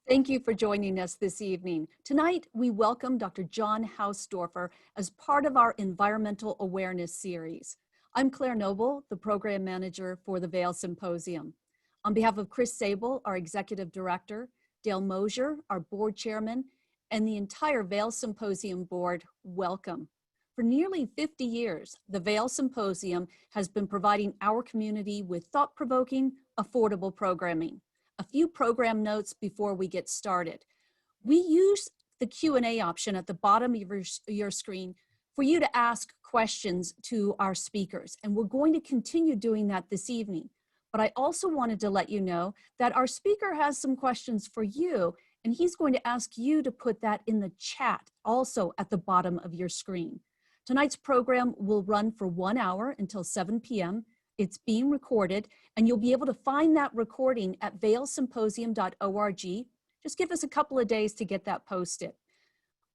Thank you for joining us this evening. Tonight, we welcome Dr. John Hausdoerffer as part of our Environmental Awareness series. I'm Claire Noble, the Program Manager for the Vail Symposium. On behalf of Chris Sable, our Executive Director, Dale Mosier, our Board Chairman, and the entire Vail Symposium Board, welcome. For nearly 50 years, the Vail Symposium has been providing our community with thought-provoking, affordable programming. A few program notes before we get started. We use the Q&A option at the bottom of your screen for you to ask questions to our speakers, and we're going to continue doing that this evening. But I also wanted to let you know that our speaker has some questions for you, and he's going to ask you to put that in the chat also at the bottom of your screen. Tonight's program will run for 1 hour until 7 p.m. It's being recorded, and you'll be able to find that recording at vailsymposium.org. Just give us a couple of days to get that posted.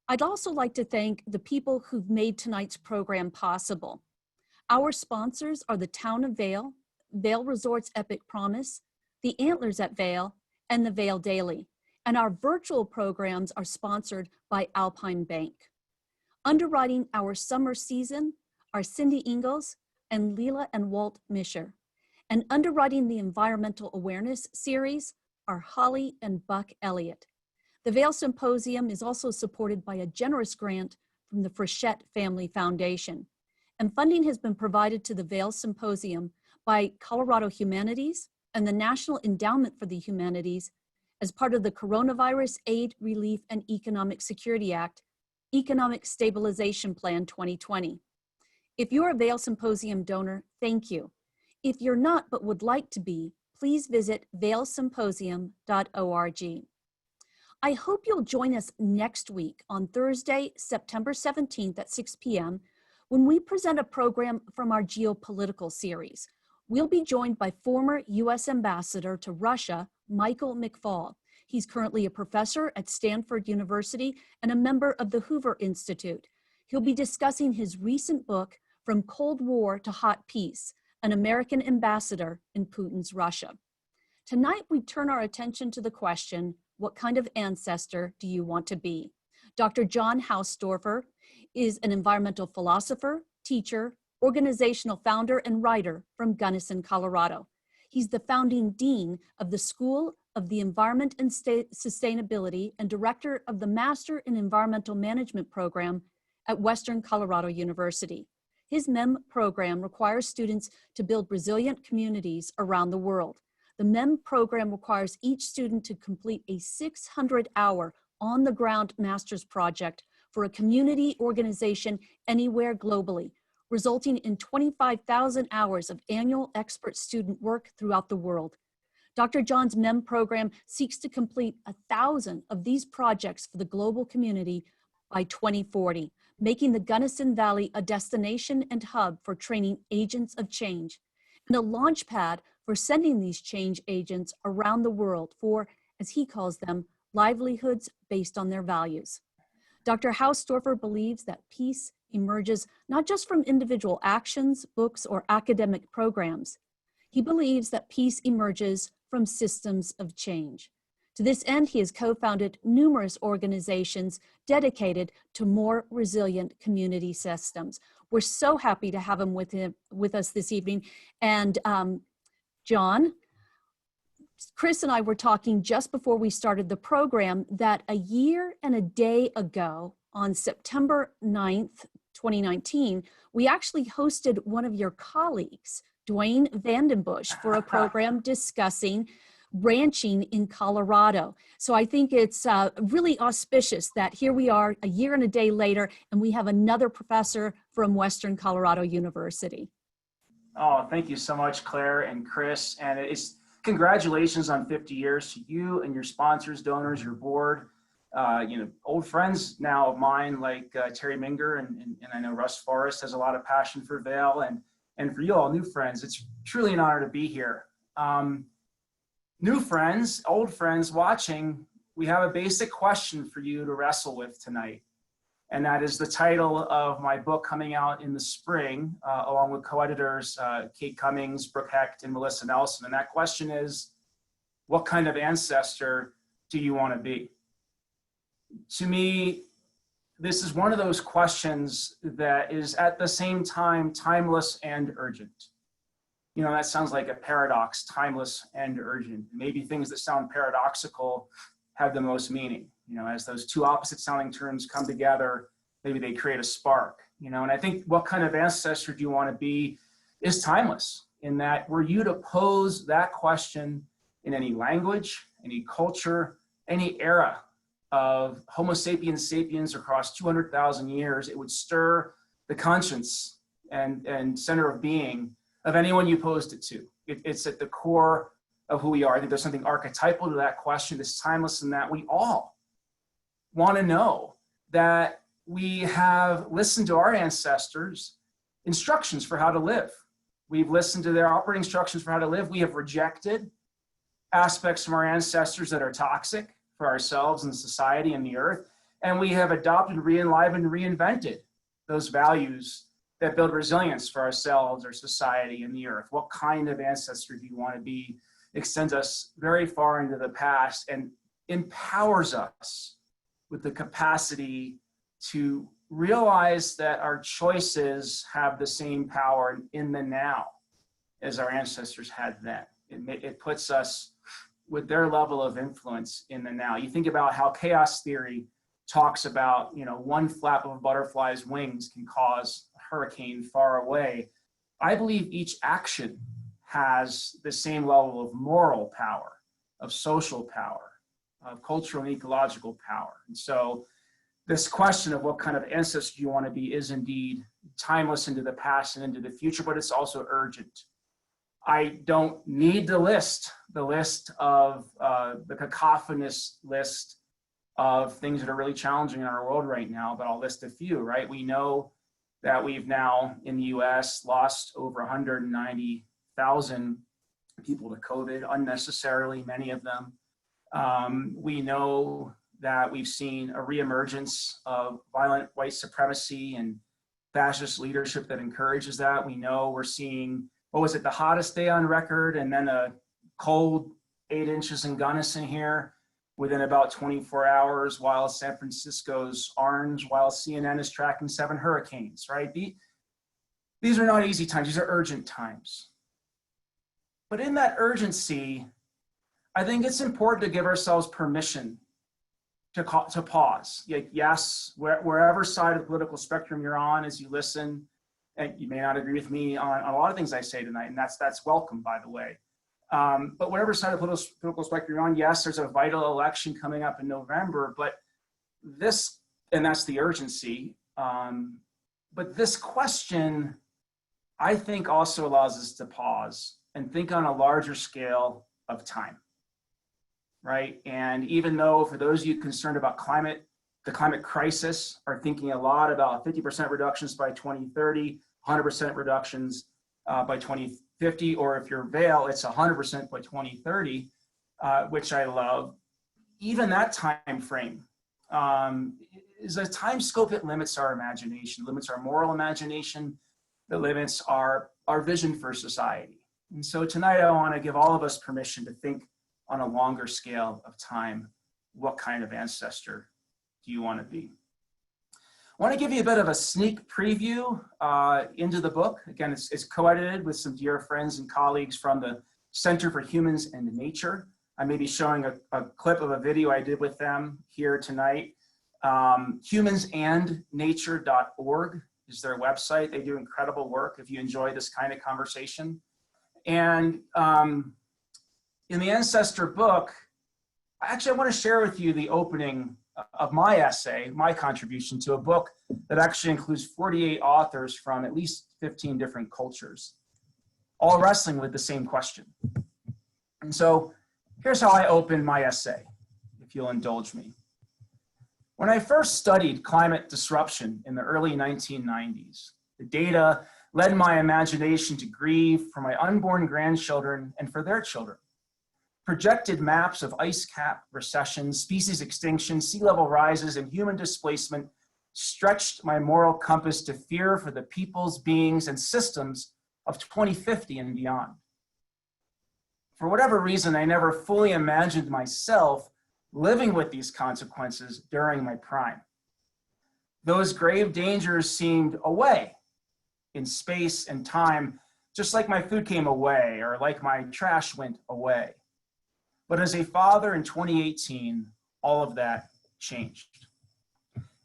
I'd also like to thank the people who've made tonight's program possible. Our sponsors are the Town of Vail, Vail Resorts Epic Promise, the Antlers at Vail, and the Vail Daily. And our virtual programs are sponsored by Alpine Bank. Underwriting our summer season are Cindy Ingalls and Leela and Walt Mischer. And underwriting the Environmental Awareness series are Holly and Buck Elliott. The Vail Symposium is also supported by a generous grant from the Frechette Family Foundation. And funding has been provided to the Vail Symposium by Colorado Humanities and the National Endowment for the Humanities as part of the Coronavirus Aid, Relief, and Economic Security Act, Economic Stabilization Plan 2020. If you're a Vail Symposium donor, thank you. If you're not but would like to be, please visit vailsymposium.org. I hope you'll join us next week on Thursday, September 17th at 6 p.m. when we present a program from our geopolitical series. We'll be joined by former U.S. Ambassador to Russia, Michael McFaul. He's currently a professor at Stanford University and a member of the Hoover Institute. He'll be discussing his recent book, From Cold War to Hot Peace, an American ambassador in Putin's Russia. Tonight, we turn our attention to the question, what kind of ancestor do you want to be? Dr. John Hausdoerffer is an environmental philosopher, teacher, organizational founder, and writer from Gunnison, Colorado. He's the founding dean of the School of the Environment and Sustainability and director of the Master in Environmental Management program at Western Colorado University. His MEM program requires students to build resilient communities around the world. The MEM program requires each student to complete a 600-hour on-the-ground master's project for a community organization anywhere globally, resulting in 25,000 hours of annual expert student work throughout the world. Dr. John's MEM program seeks to complete 1,000 of these projects for the global community by 2040, making the Gunnison Valley a destination and hub for training agents of change, and a launch pad for sending these change agents around the world for, as he calls them, livelihoods based on their values. Dr. Hausdoerffer believes that peace emerges not just from individual actions, books, or academic programs. He believes that peace emerges from systems of change. To this end, he has co-founded numerous organizations dedicated to more resilient community systems. We're so happy to have him with us this evening. And John, Chris and I were talking just before we started the program that a year and a day ago, on September 9th, 2019, we actually hosted one of your colleagues, Dwayne Vandenbush, for a program discussing ranching in Colorado. So I think it's really auspicious that here we are a year and a day later, and we have another professor from Western Colorado University. Oh, thank you so much, Claire and Chris. And it's congratulations on 50 years to you and your sponsors, donors, your board, old friends now of mine like Terry Minger and I know Russ Forrest has a lot of passion for Vail, and for you all new friends, it's truly an honor to be here. New friends, old friends watching, we have a basic question for you to wrestle with tonight. And that is the title of my book coming out in the spring, along with co-editors Kate Cummings, Brooke Hecht, and Melissa Nelson. And that question is, what kind of ancestor do you want to be? To me, this is one of those questions that is at the same time timeless and urgent. You know, that sounds like a paradox, timeless and urgent. Maybe things that sound paradoxical have the most meaning. You know, as those two opposite sounding terms come together, maybe they create a spark, you know. And I think what kind of ancestor do you want to be is timeless, in that were you to pose that question in any language, any culture, any era of Homo sapiens sapiens across 200,000 years, it would stir the conscience and center of being of anyone you posed it to. It's at the core of who we are. I think there's something archetypal to that question that's timeless, in that we all want to know that we have listened to our ancestors' instructions for how to live. We've listened to their operating instructions for how to live. We have rejected aspects from our ancestors that are toxic for ourselves and society and the earth. And we have adopted, re-enlivened, reinvented those values that build resilience for ourselves, our society, and the earth. What kind of ancestor do you want to be? Extends us very far into the past and empowers us with the capacity to realize that our choices have the same power in the now as our ancestors had then. It puts us with their level of influence in the now. You think about how chaos theory talks about, you know, one flap of a butterfly's wings can cause a hurricane far away. I believe each action has the same level of moral power, of social power, of cultural and ecological power. And so this question of what kind of ancestor you want to be is indeed timeless into the past and into the future, but it's also urgent. I don't need the list of the cacophonous list of things that are really challenging in our world right now, but I'll list a few, right? We know that we've now in the US lost over 190,000 people to COVID unnecessarily, many of them. We know that we've seen a reemergence of violent white supremacy and fascist leadership that encourages that. We know we're seeing, what was it, the hottest day on record, and then a cold 8 inches in Gunnison here within about 24 hours, while San Francisco's orange, while CNN is tracking 7 hurricanes, right? These are not easy times, these are urgent times. But in that urgency, I think it's important to give ourselves permission to pause. Yes, wherever side of the political spectrum you're on as you listen, and you may not agree with me on a lot of things I say tonight, and that's welcome, by the way. But whatever side of the political spectrum you're on, yes, there's a vital election coming up in November, but this, and that's the urgency, but this question, I think, also allows us to pause and think on a larger scale of time, right? And even though for those of you concerned about the climate crisis are thinking a lot about 50% reductions by 2030, 100% reductions by 2050, or if you're Vail, it's 100% by 2030, which I love. Even that time frame is a time scope that limits our imagination, limits our moral imagination, that limits our vision for society. And so tonight I want to give all of us permission to think on a longer scale of time. What kind of ancestor do you want to be? I want to give you a bit of a sneak preview into the book. Again, it's co-edited with some dear friends and colleagues from the Center for Humans and Nature. I may be showing a clip of a video I did with them here tonight. Humansandnature.org is their website. They do incredible work if you enjoy this kind of conversation. And in the Ancestor book, actually I want to share with you the opening of my essay, my contribution to a book that actually includes 48 authors from at least 15 different cultures, all wrestling with the same question. And so here's how I open my essay, if you'll indulge me. When I first studied climate disruption in the early 1990s, the data led my imagination to grieve for my unborn grandchildren and for their children. Projected maps of ice cap recessions, species extinction, sea level rises, and human displacement stretched my moral compass to fear for the peoples, beings, and systems of 2050 and beyond. For whatever reason, I never fully imagined myself living with these consequences during my prime. Those grave dangers seemed away in space and time, just like my food came away or like my trash went away. But as a father in 2018, all of that changed.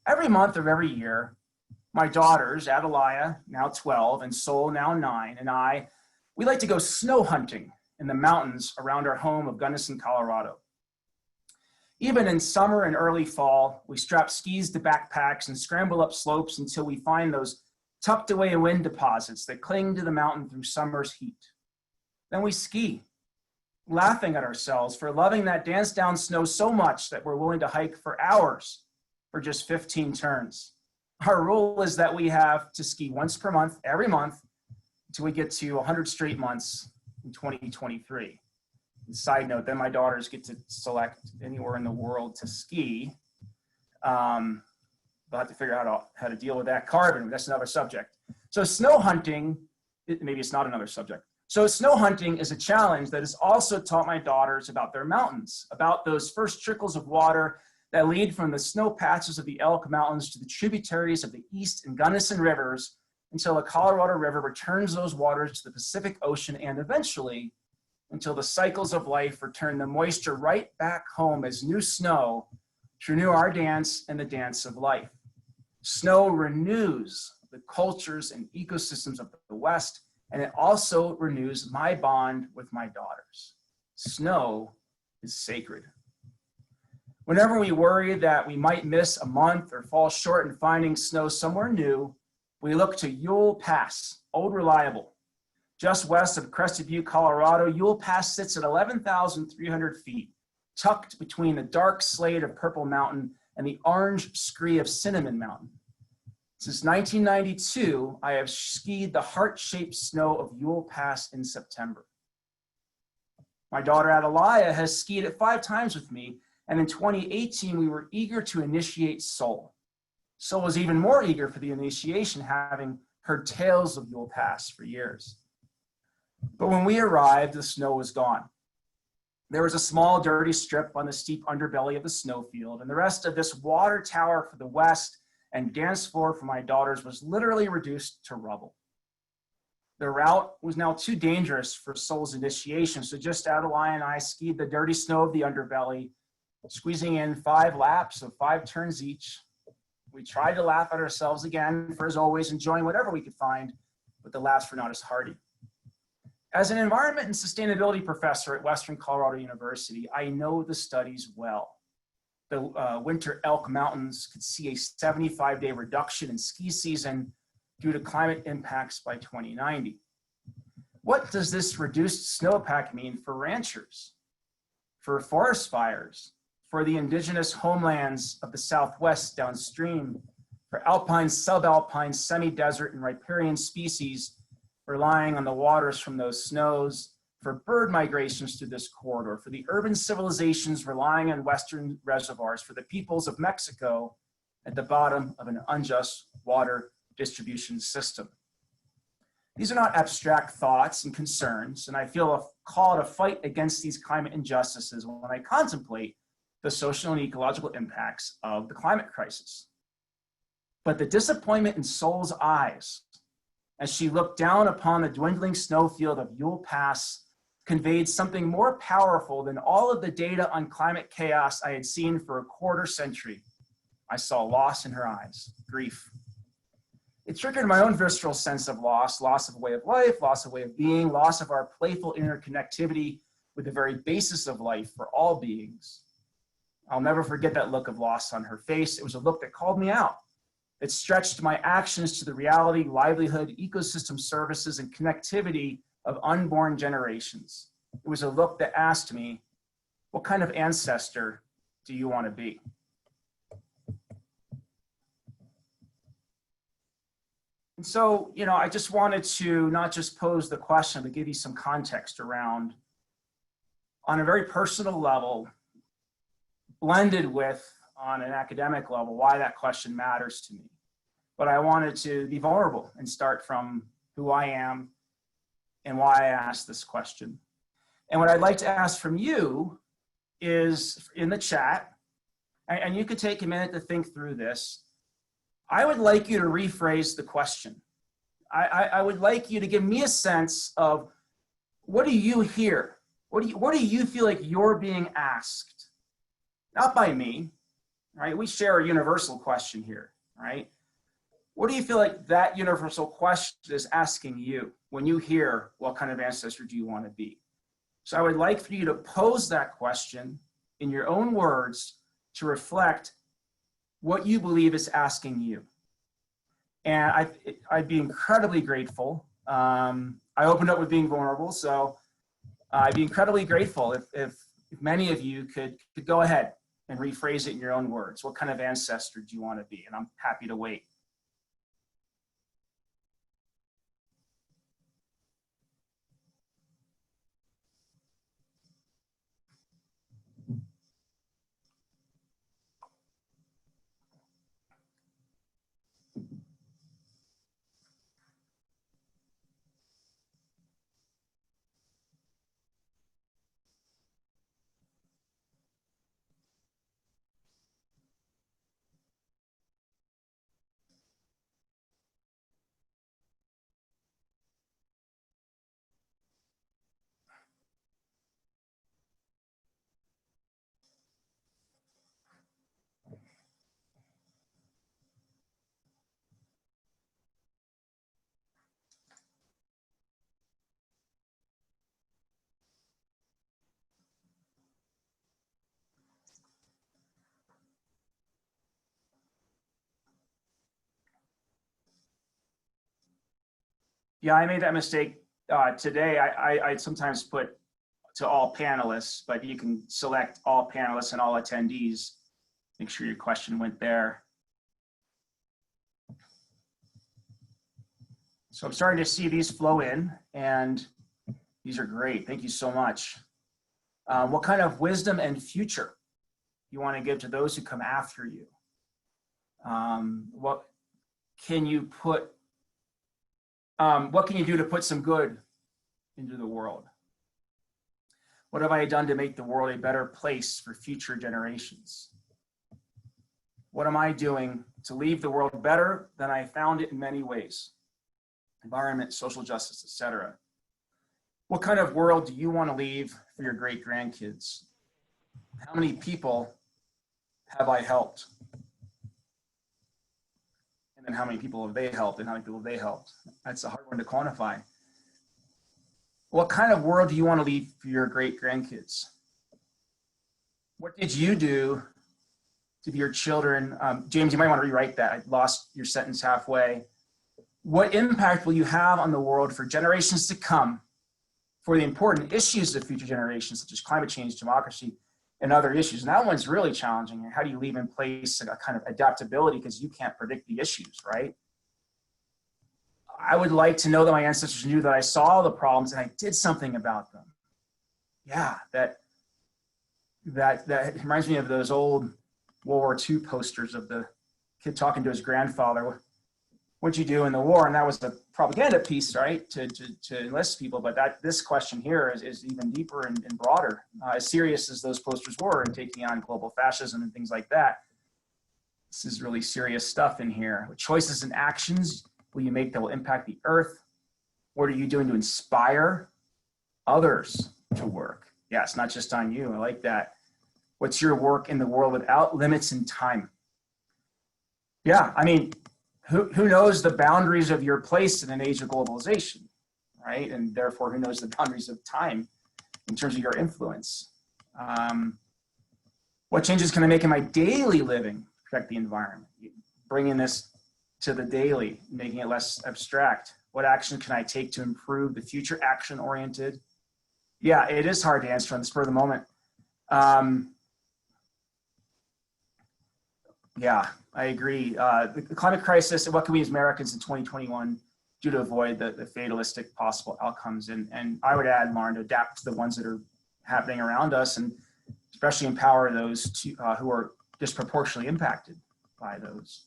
Every month of every year, my daughters, Adelia, now 12, and Sol, now 9, and I, we like to go snow hunting in the mountains around our home of Gunnison, Colorado. Even in summer and early fall, we strap skis to backpacks and scramble up slopes until we find those tucked away wind deposits that cling to the mountain through summer's heat. Then we ski, laughing at ourselves for loving that dance down snow so much that we're willing to hike for hours for just 15 turns. Our rule is that we have to ski once per month, every month, until we get to 100 straight months in 2023. Side note, then my daughters get to select anywhere in the world to ski. They'll have to figure out how to deal with that carbon. That's another subject. So snow hunting, maybe it's not another subject. So snow hunting is a challenge that has also taught my daughters about their mountains, about those first trickles of water that lead from the snow patches of the Elk Mountains to the tributaries of the East and Gunnison rivers until the Colorado River returns those waters to the Pacific Ocean, and eventually until the cycles of life return the moisture right back home as new snow to renew our dance and the dance of life. Snow renews the cultures and ecosystems of the West, and it also renews my bond with my daughters. Snow is sacred. Whenever we worry that we might miss a month or fall short in finding snow somewhere new, we look to Ewell Pass, old reliable. Just west of Crested Butte, Colorado, Ewell Pass sits at 11,300 feet, tucked between the dark slate of Purple Mountain and the orange scree of Cinnamon Mountain. Since 1992, I have skied the heart-shaped snow of Ewell Pass in September. My daughter Adelia has skied it 5 times with me, and in 2018, we were eager to initiate Sol. Sol was even more eager for the initiation, having heard tales of Ewell Pass for years. But when we arrived, the snow was gone. There was a small, dirty strip on the steep underbelly of the snowfield, and the rest of this water tower for the west and dance floor for my daughters was literally reduced to rubble. The route was now too dangerous for Sol's initiation, so just Adelia and I skied the dirty snow of the underbelly, squeezing in 5 laps of 5 turns each. We tried to laugh at ourselves again, for as always, enjoying whatever we could find, but the laughs were not as hearty. As an environment and sustainability professor at Western Colorado University, I know the studies well. The winter Elk Mountains could see a 75-day reduction in ski season due to climate impacts by 2090. What does this reduced snowpack mean for ranchers, for forest fires, for the indigenous homelands of the Southwest downstream, for alpine, subalpine, semi-desert, and riparian species relying on the waters from those snows, for bird migrations through this corridor, for the urban civilizations relying on Western reservoirs, for the peoples of Mexico at the bottom of an unjust water distribution system. These are not abstract thoughts and concerns, and I feel a call to fight against these climate injustices when I contemplate the social and ecological impacts of the climate crisis. But the disappointment in Sol's eyes as she looked down upon the dwindling snowfield of Ewell Pass conveyed something more powerful than all of the data on climate chaos I had seen for a quarter century. I saw loss in her eyes, grief. It triggered my own visceral sense of loss of a way of life, loss of way of being, loss of our playful interconnectivity with the very basis of life for all beings. I'll never forget that look of loss on her face. It was a look that called me out. It stretched my actions to the reality, livelihood, ecosystem services, and connectivity of unborn generations. It was a look that asked me, what kind of ancestor do you want to be? And so, I just wanted to not just pose the question, but give you some context around, on a very personal level, blended with on an academic level, why that question matters to me. But I wanted to be vulnerable and start from who I am and why I asked this question. And what I'd like to ask from you is in the chat, and you could take a minute to think through this. I would like you to rephrase the question. I would like you to give me a sense of, what do you hear? What do you feel like you're being asked? Not by me, right? We share a universal question here, right? What do you feel like that universal question is asking you when you hear, what kind of ancestor do you want to be? So I would like for you to pose that question in your own words to reflect what you believe it's asking you. And I'd be incredibly grateful. I opened up with being vulnerable, so I'd be incredibly grateful if many of you could go ahead and rephrase it in your own words. What kind of ancestor do you want to be? And I'm happy to wait. Yeah, I made that mistake today. I sometimes put to all panelists, but you can select all panelists and all attendees. Make sure your question went there. So I'm starting to see these flow in, and these are great. Thank you so much. What kind of wisdom and future you want to give to those who come after you? What can you do to put some good into the world? What have I done to make the world a better place for future generations? What am I doing to leave the world better than I found it in many ways? Environment, social justice, etc. What kind of world do you want to leave for your great grandkids? How many people have I helped? And then how many people have they helped, and how many people have they helped? That's a hard one to quantify. What kind of world do you want to leave for your great grandkids? What did you do to your children? James, you might want to rewrite that. I lost your sentence halfway. What impact will you have on the world for generations to come for the important issues of future generations, such as climate change, democracy, and other issues? And that one's really challenging. How do you leave in place a kind of adaptability, because you can't predict the issues, right? I would like to know that my ancestors knew that I saw the problems and I did something about them. Yeah, that reminds me of those old World War II posters of the kid talking to his grandfather. What'd you do in the war? And that was a propaganda piece, right, to enlist people. But this question here is even deeper and broader. As serious as those posters were in taking on global fascism and things like that, this is really serious stuff in here. What choices and actions will you make that will impact the earth? What are you doing to inspire others to work? Yeah, it's not just on you. I like that. What's your work in the world without limits in time? Yeah, I mean, who knows the boundaries of your place in an age of globalization, right? And therefore, who knows the boundaries of time in terms of your influence? What changes can I make in my daily living to protect the environment? Bringing this to the daily, making it less abstract. What action can I take to improve the future action-oriented? Yeah, it is hard to answer on the spur of the moment. Yeah, I agree. The climate crisis, what can we as Americans in 2021 do to avoid the fatalistic possible outcomes? And I would add, Lauren, to adapt to the ones that are happening around us, and especially empower those who are disproportionately impacted by those.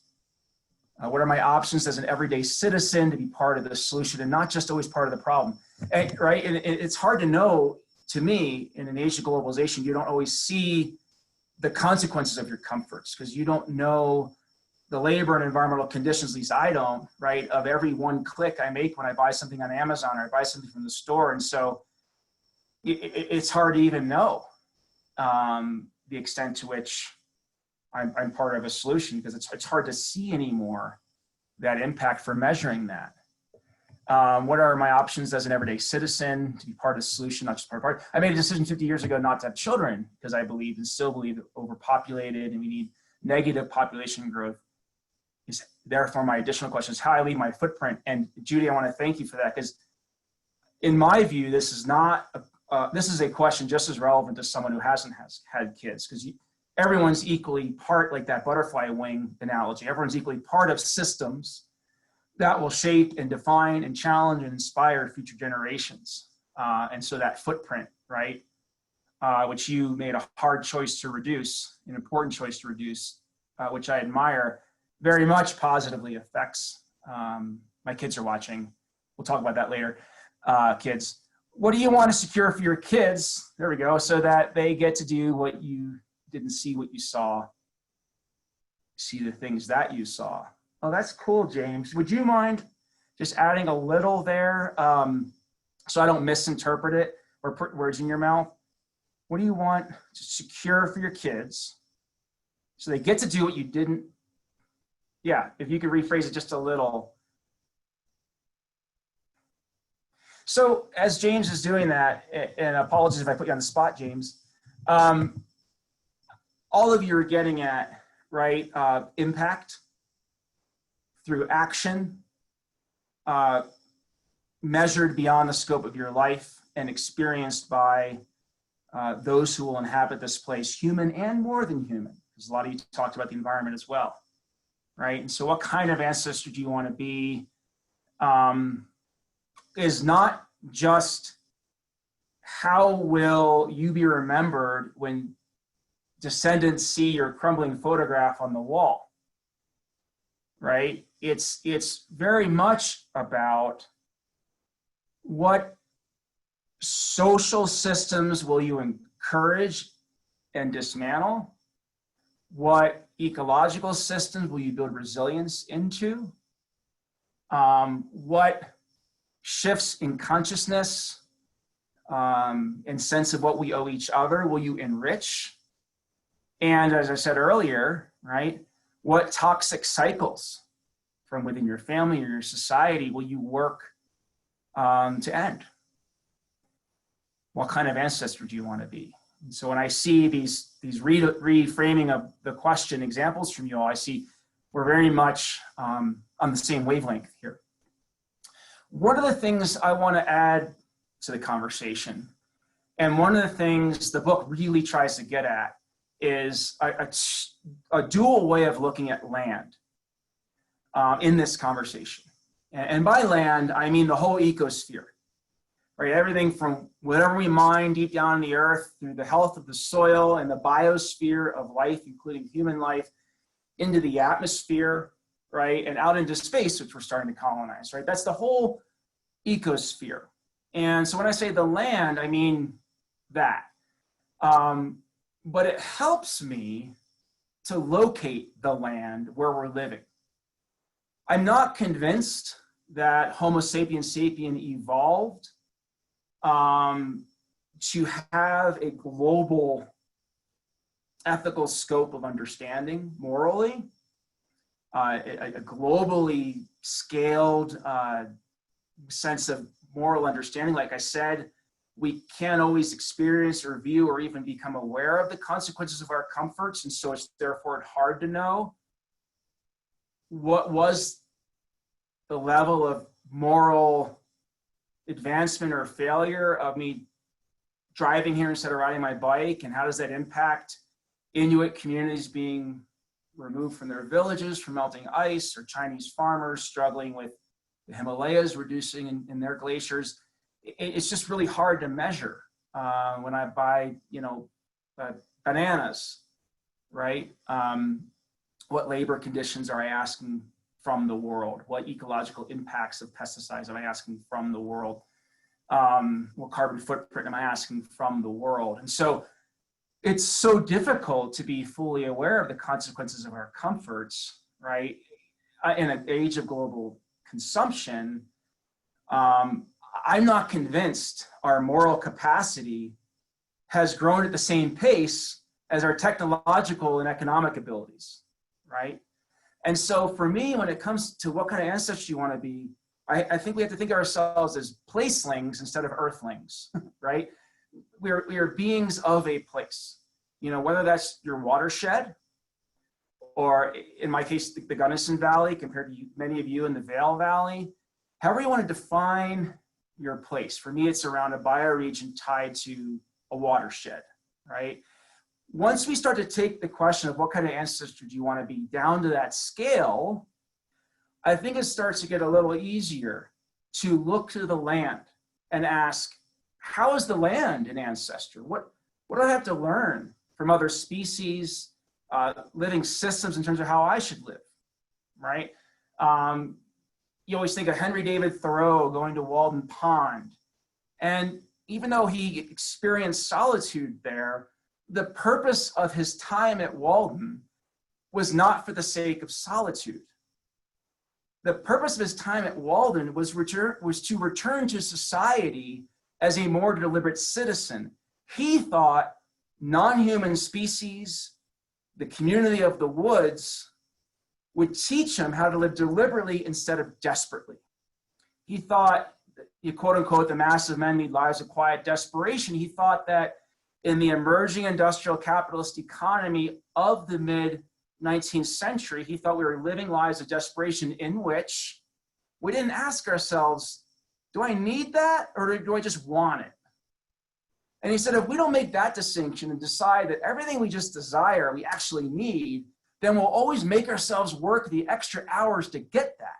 What are my options as an everyday citizen to be part of the solution and not just always part of the problem? And, right, and it's hard to know to me, in an age of globalization, you don't always see the consequences of your comforts because you don't know the labor and environmental conditions, at least I don't, right, of every one click I make when I buy something on Amazon or I buy something from the store. And so it's hard to even know the extent to which I'm part of a solution, because it's hard to see anymore that impact for measuring that. What are my options as an everyday citizen to be part of the solution, not just part of part? I made a decision 50 years ago not to have children because I believe and still believe that overpopulated and we need negative population growth. Is therefore my additional question is how I leave my footprint. And Judy, I want to thank you for that, because in my view, this is not this is a question just as relevant to someone who hasn't had kids, because everyone's equally part, like that butterfly wing analogy. Everyone's equally part of systems that will shape and define and challenge and inspire future generations. And so that footprint, right, which you made a hard choice to reduce, an important choice to reduce, which I admire, very much positively affects. My kids are watching. We'll talk about that later. Kids, what do you want to secure for your kids? There we go. So that they get to do what you didn't see, what you saw, see the things that you saw. Oh, that's cool, James. Would you mind just adding a little there so I don't misinterpret it or put words in your mouth? What do you want to secure for your kids so they get to do what you didn't? Yeah, if you could rephrase it just a little. So as James is doing that, and apologies if I put you on the spot, James, all of you are getting at, right, impact through action, measured beyond the scope of your life and experienced by those who will inhabit this place, human and more than human, because a lot of you talked about the environment as well, right? And so what kind of ancestor do you want to be is not just how will you be remembered when descendants see your crumbling photograph on the wall, right? It's very much about what social systems will you encourage and dismantle? What ecological systems will you build resilience into? What shifts in consciousness and sense of what we owe each other will you enrich? And as I said earlier, right, what toxic cycles from within your family or your society will you work to end? What kind of ancestor do you want to be? And so when I see these reframing of the question examples from you all, I see we're very much on the same wavelength here. What are the things I want to add to the conversation? And one of the things the book really tries to get at is a dual way of looking at land in this conversation. And by land, I mean the whole ecosphere, right? Everything from whatever we mine deep down in the earth through the health of the soil and the biosphere of life, including human life, into the atmosphere, right? And out into space, which we're starting to colonize, right? That's the whole ecosphere. And so when I say the land, I mean that. But it helps me to locate the land where we're living. I'm not convinced that Homo sapiens sapien evolved to have a global ethical scope of understanding morally, a globally scaled sense of moral understanding. Like I said, we can't always experience or view or even become aware of the consequences of our comforts, and so it's therefore hard to know what was the level of moral advancement or failure of me driving here instead of riding my bike, and how does that impact Inuit communities being removed from their villages from melting ice, or Chinese farmers struggling with the Himalayas reducing in their glaciers. It's just really hard to measure when I buy, bananas, right? What labor conditions are I asking from the world? What ecological impacts of pesticides am I asking from the world? What carbon footprint am I asking from the world? And so it's so difficult to be fully aware of the consequences of our comforts, right? In an age of global consumption, I'm not convinced our moral capacity has grown at the same pace as our technological and economic abilities, right? And so for me, when it comes to what kind of ancestor you want to be, I think we have to think of ourselves as placelings instead of earthlings, right? We are beings of a place, whether that's your watershed, or in my case, the Gunnison Valley, compared to many of you in the Vail Valley, however you want to define your place. For me, it's around a bioregion tied to a watershed, right? Once we start to take the question of what kind of ancestor do you want to be down to that scale, I think it starts to get a little easier to look to the land and ask, how is the land an ancestor? What do I have to learn from other species, living systems in terms of how I should live, right? You always think of Henry David Thoreau going to Walden Pond. And even though he experienced solitude there, the purpose of his time at Walden was not for the sake of solitude. The purpose of his time at Walden was to return to society as a more deliberate citizen. He thought non-human species, the community of the woods, would teach him how to live deliberately instead of desperately. He thought, you quote unquote, the mass of men lead lives of quiet desperation. He thought that in the emerging industrial capitalist economy of the mid-19th century, he thought we were living lives of desperation in which we didn't ask ourselves, do I need that or do I just want it? And he said, if we don't make that distinction and decide that everything we just desire we actually need, then we'll always make ourselves work the extra hours to get that.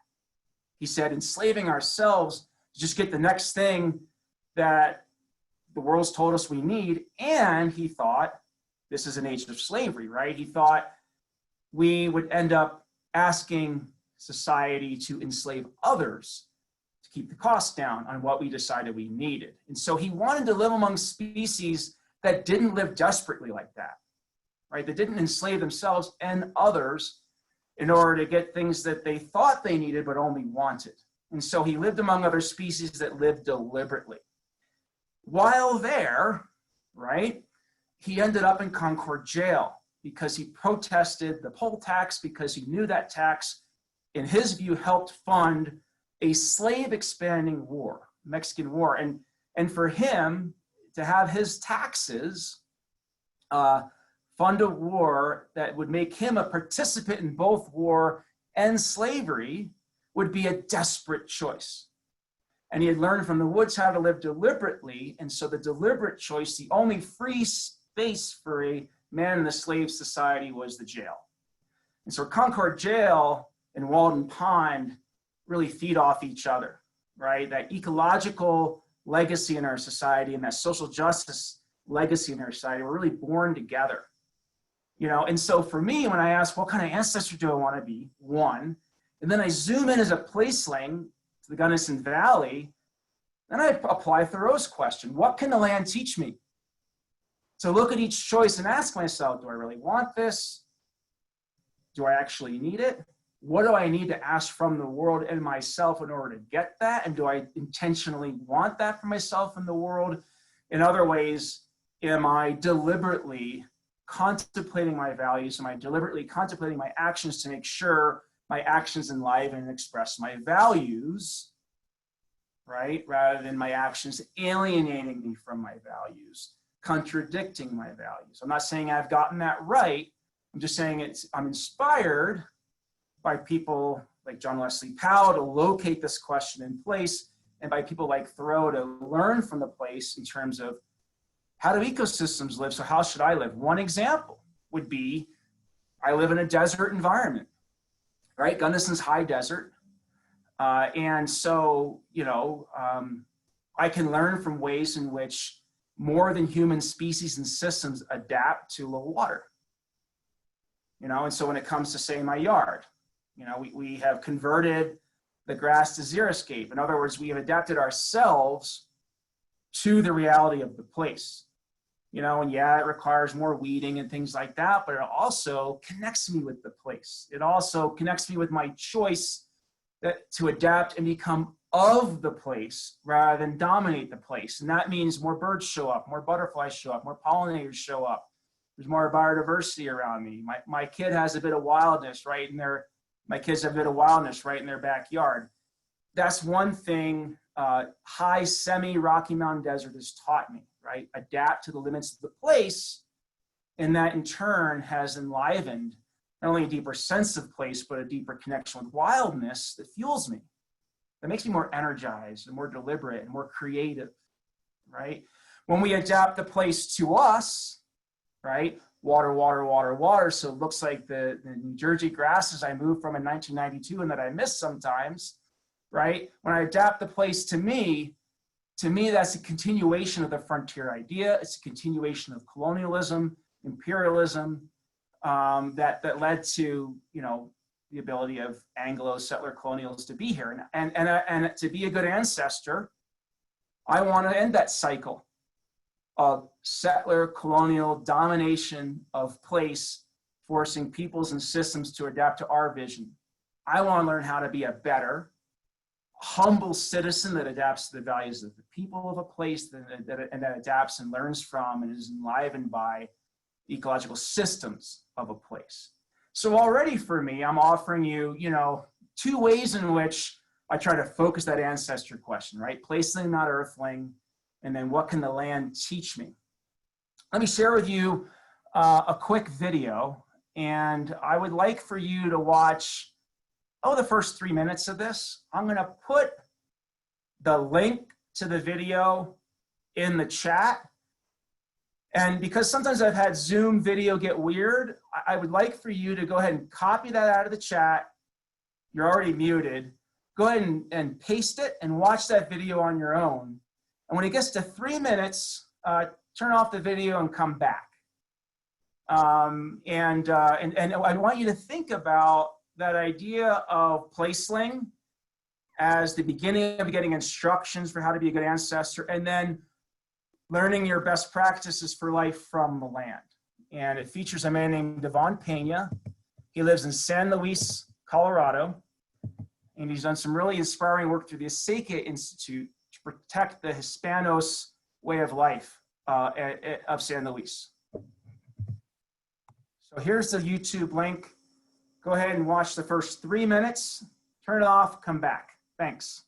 He said, enslaving ourselves to just get the next thing that the world's told us we need. And he thought, this is an age of slavery, right? He thought we would end up asking society to enslave others to keep the costs down on what we decided we needed. And so he wanted to live among species that didn't live desperately like that, right? That didn't enslave themselves and others in order to get things that they thought they needed but only wanted. And so he lived among other species that lived deliberately. While there, right, he ended up in Concord jail because he protested the poll tax, because he knew that tax, in his view, helped fund a slave expanding war, Mexican War. And for him to have his taxes fund a war that would make him a participant in both war and slavery would be a desperate choice. And he had learned from the woods how to live deliberately. And so the deliberate choice, the only free space for a man in the slave society, was the jail. And so Concord Jail and Walden Pond really feed off each other, right? That ecological legacy in our society and that social justice legacy in our society were really born together. And so for me, when I ask, what kind of ancestor do I want to be? One, and then I zoom in as a placeling to the Gunnison Valley, then I apply Thoreau's question, what can the land teach me? So look at each choice and ask myself, do I really want this? Do I actually need it? What do I need to ask from the world and myself in order to get that? And do I intentionally want that for myself and the world? In other ways, am I deliberately contemplating my values? Am I deliberately contemplating my actions to make sure my actions enliven and express my values, right? Rather than my actions alienating me from my values, contradicting my values. I'm not saying I've gotten that right. I'm just saying I'm inspired by people like John Wesley Powell to locate this question in place, and by people like Thoreau to learn from the place in terms of how do ecosystems live, so how should I live? One example would be, I live in a desert environment, right? Gunnison's high desert. And so, I can learn from ways in which more than human species and systems adapt to low water. And so when it comes to, say, my yard, we have converted the grass to xeriscape. In other words, we have adapted ourselves to the reality of the place. You know, and yeah, it requires more weeding and things like that, but it also connects me with the place. It also connects me with my choice to adapt and become of the place rather than dominate the place. And that means more birds show up, more butterflies show up, more pollinators show up. There's more biodiversity around me. My kid has a bit of wildness right in their, my kids have a bit of wildness right in their backyard. That's one thing high semi-Rocky Mountain Desert has taught me, right? Adapt to the limits of the place. And that in turn has enlivened not only a deeper sense of place, but a deeper connection with wildness that fuels me. That makes me more energized and more deliberate and more creative, right? When we adapt the place to us, right? Water, water, water, water. So it looks like the New Jersey grasses I moved from in 1992 and that I miss sometimes, right? When I adapt the place to me, that's a continuation of the frontier idea. It's a continuation of colonialism, imperialism, that led to, you know, the ability of Anglo settler colonials to be here. And to be a good ancestor, I want to end that cycle of settler colonial domination of place, forcing peoples and systems to adapt to our vision. I want to learn how to be a better, humble citizen that adapts to the values of the people of a place, and that adapts and learns from and is enlivened by ecological systems of a place. So already for me, I'm offering you, you know, two ways in which I try to focus that ancestor question, right? Placeling, not earthling, and then what can the land teach me? Let me share with you a quick video, and I would like for you to watch, the first 3 minutes of this. I'm gonna put the link to the video in the chat. And because sometimes I've had Zoom video get weird, I would like for you to go ahead and copy that out of the chat. You're already muted. Go ahead and paste it and watch that video on your own. And when it gets to 3 minutes, turn off the video and come back. And I want you to think about that idea of placeling as the beginning of getting instructions for how to be a good ancestor, and then learning your best practices for life from the land. And it features a man named Devon Pena. He lives in San Luis, Colorado, and he's done some really inspiring work through the Aseke Institute to protect the Hispanos way of life of San Luis. So here's the YouTube link. Go ahead and watch the first 3 minutes, turn it off, come back. Thanks.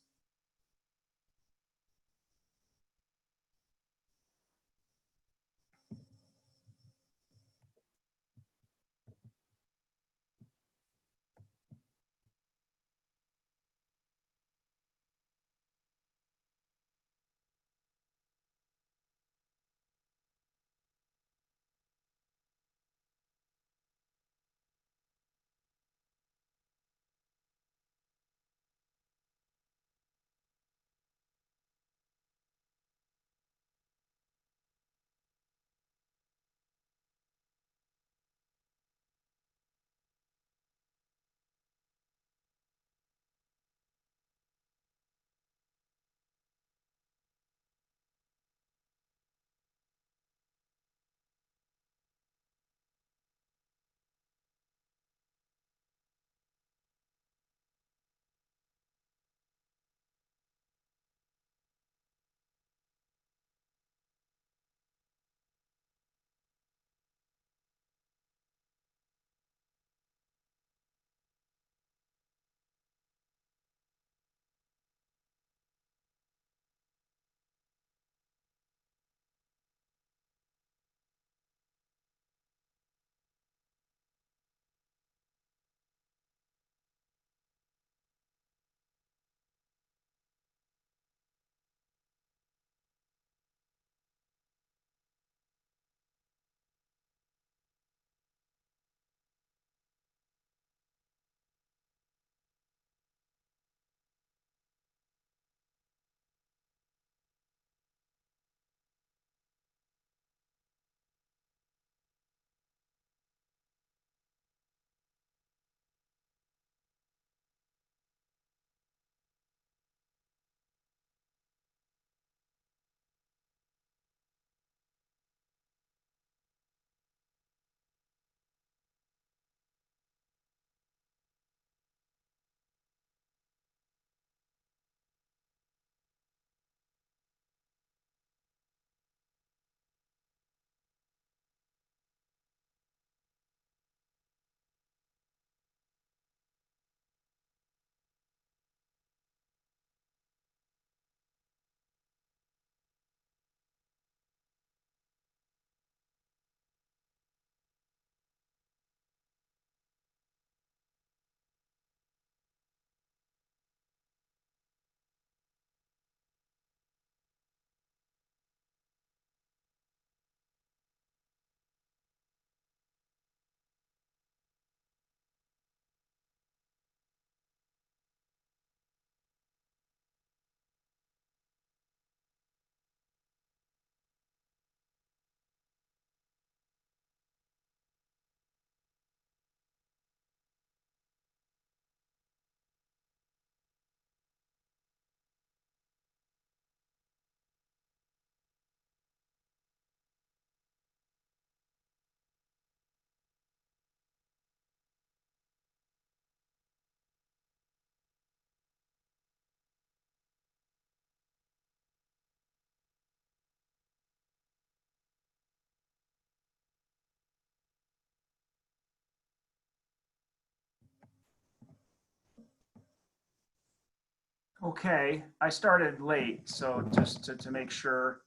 Okay, I started late, so just to make sure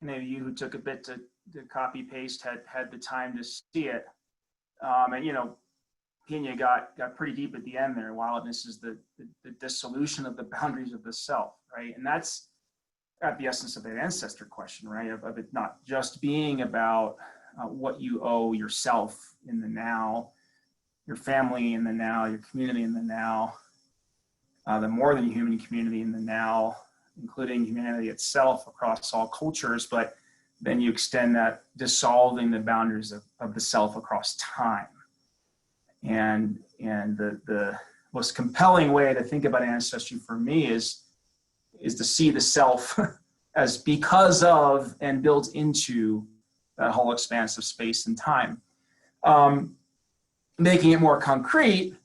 any of you who took a bit to copy paste had the time to see it. And Pena got pretty deep at the end there. Wildness is the dissolution of the boundaries of the self, right? And that's at the essence of the ancestor question, right? Of it not just being about what you owe yourself in the now, your family in the now, your community in the now, the more than human community in the now, including humanity itself across all cultures, but then you extend that dissolving the boundaries of the self across time. And the most compelling way to think about ancestry for me is to see the self as because of and built into that whole expanse of space and time. Making it more concrete,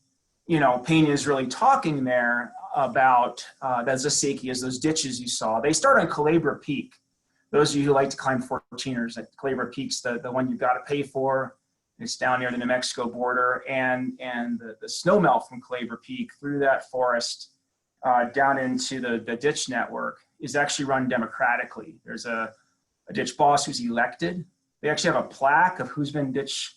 Pena is really talking there about that Zaseki, as those ditches you saw. They start on Culebra Peak. Those of you who like to climb 14ers, at Culebra Peak's the one you've got to pay for. It's down near the New Mexico border, and the snow melt from Culebra Peak through that forest down into the ditch network is actually run democratically. There's a ditch boss who's elected. They actually have a plaque of who's been ditch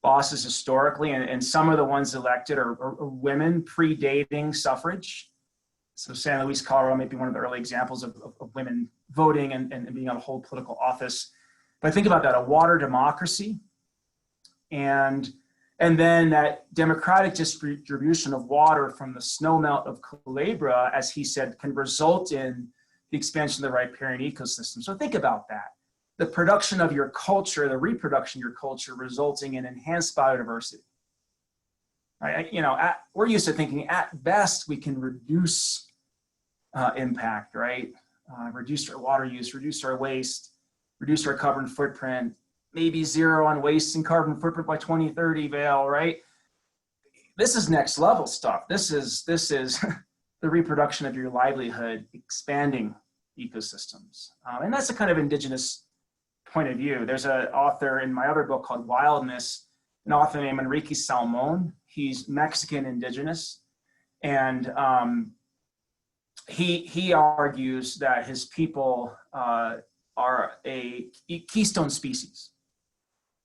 bosses historically, and some of the ones elected are women predating suffrage. So San Luis, Colorado may be one of the early examples of women voting and being on a whole political office. But think about that, a water democracy, and then that democratic distribution of water from the snowmelt of Culebra, as he said, can result in the expansion of the riparian ecosystem. So think about that. The production of your culture, the reproduction of your culture, resulting in enhanced biodiversity. Right? We're used to thinking at best we can reduce impact, right? Reduce our water use, reduce our waste, reduce our carbon footprint, maybe zero on waste and carbon footprint by 2030, Vail, right? This is next level stuff. This is the reproduction of your livelihood, expanding ecosystems. And that's a kind of indigenous point of view. There's an author in my other book called Wildness, an author named Enrique Salmon. He's Mexican indigenous, and he argues that his people are a keystone species,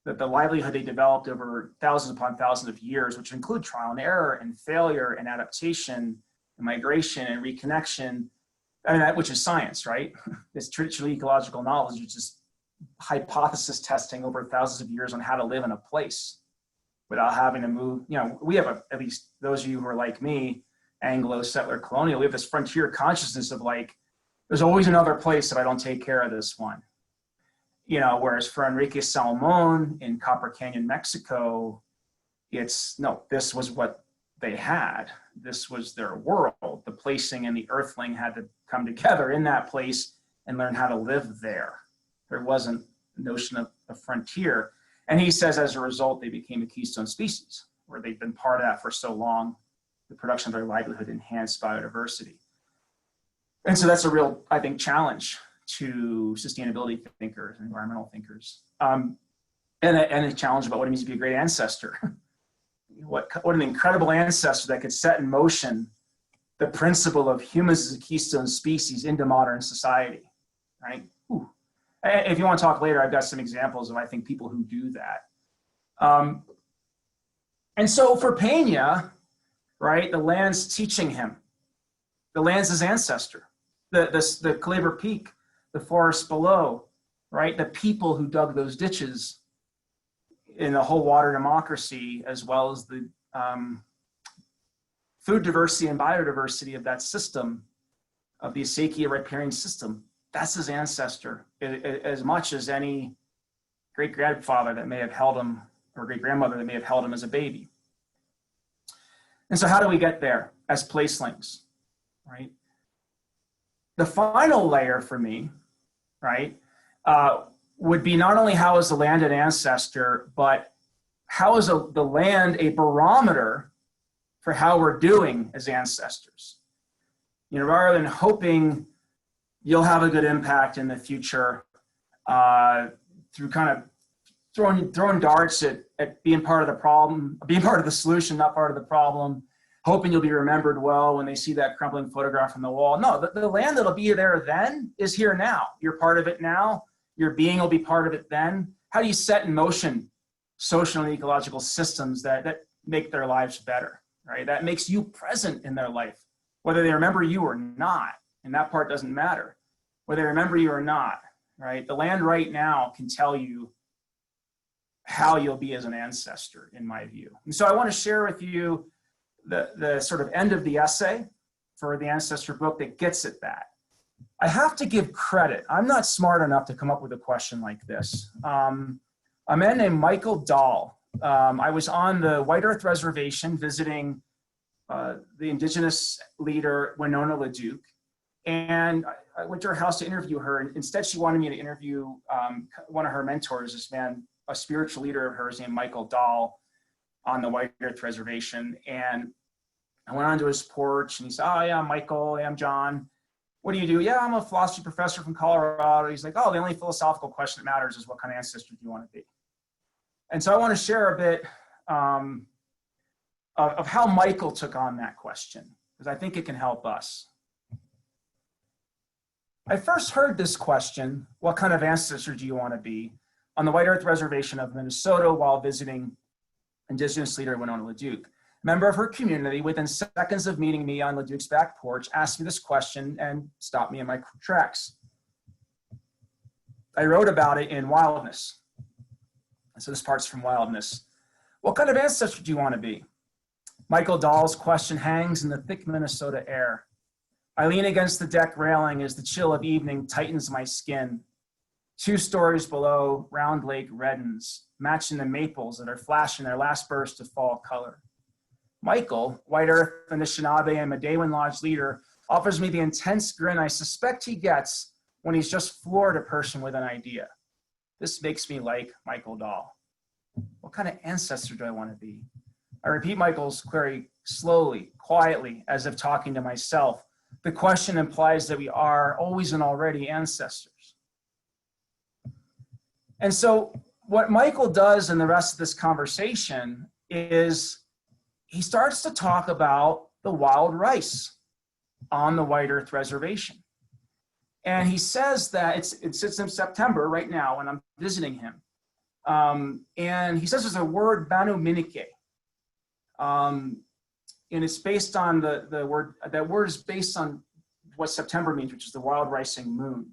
that the livelihood they developed over thousands upon thousands of years, which include trial and error and failure and adaptation and migration and reconnection, that which is science, right? It's traditional ecological knowledge, which is hypothesis testing over thousands of years on how to live in a place without having to move. We have at least those of you who are like me, Anglo settler colonial, we have this frontier consciousness of like, there's always another place if I don't take care of this one. Whereas for Enrique Salmon in Copper Canyon, Mexico, this was what they had. This was their world. The placing and the earthling had to come together in that place and learn how to live there. There wasn't a notion of a frontier. And he says as a result, they became a keystone species, where they've been part of that for so long, the production of their livelihood enhanced biodiversity. And so that's a real, I think, challenge to sustainability thinkers and environmental thinkers. And a challenge about what it means to be a great ancestor. What an incredible ancestor that could set in motion the principle of humans as a keystone species into modern society, right? Ooh. If you want to talk later, I've got some examples of, I think, people who do that. And so for Pena, right, the land's teaching him. The land's his ancestor. The Culebra Peak, the forest below, right? The people who dug those ditches in the whole water democracy, as well as the food diversity and biodiversity of that system, of the Acequia riparian system. That's his ancestor, as much as any great-grandfather that may have held him, or great-grandmother that may have held him as a baby. And so how do we get there as placelings, right? The final layer for me, right, would be not only how is the land an ancestor, but how is the land a barometer for how we're doing as ancestors? Rather than hoping you'll have a good impact in the future through kind of throwing darts at being part of the problem, being part of the solution, not part of the problem, hoping you'll be remembered well when they see that crumbling photograph on the wall. No, the land that'll be there then is here now. You're part of it now. Your being will be part of it then. How do you set in motion social and ecological systems that make their lives better, right? That makes you present in their life, whether they remember you or not. And that part doesn't matter, whether they remember you or not, right? The land right now can tell you how you'll be as an ancestor, in my view. And so I want to share with you the sort of end of the essay for the Ancestor book that gets at that. I have to give credit. I'm not smart enough to come up with a question like this. A man named Michael Dahl. I was on the White Earth Reservation visiting the indigenous leader, Winona LaDuke, and I went to her house to interview her. And instead, she wanted me to interview one of her mentors, this man, a spiritual leader of hers named Michael Dahl, on the White Earth Reservation. And I went onto his porch and he said, "Oh yeah, I'm Michael. Yeah, I'm John. What do you do?" "Yeah, I'm a philosophy professor from Colorado." He's like, "Oh, the only philosophical question that matters is what kind of ancestor do you want to be?" And so I want to share a bit of how Michael took on that question, because I think it can help us. I first heard this question, what kind of ancestor do you want to be, on the White Earth Reservation of Minnesota while visiting indigenous leader Winona LaDuke. Member of her community, within seconds of meeting me on LaDuke's back porch, asked me this question and stopped me in my tracks. I wrote about it in Wildness. So this part's from Wildness. What kind of ancestor do you want to be? Michael Dahl's question hangs in the thick Minnesota air. I lean against the deck railing as the chill of evening tightens my skin. 2 stories below, Round Lake reddens, matching the maples that are flashing their last burst of fall color. Michael, White Earth, Anishinaabe, and Medewan Lodge leader, offers me the intense grin I suspect he gets when he's just floored a person with an idea. This makes me like Michael Dahl. What kind of ancestor do I want to be? I repeat Michael's query slowly, quietly, as if talking to myself. The question implies that we are always and already ancestors. And so what Michael does in the rest of this conversation is he starts to talk about the wild rice on the White Earth Reservation. And he says that it's in September right now when I'm visiting him. And he says there's a word, Manu Minike. And it's based on the word, that word is based on what September means, which is the wild rising moon.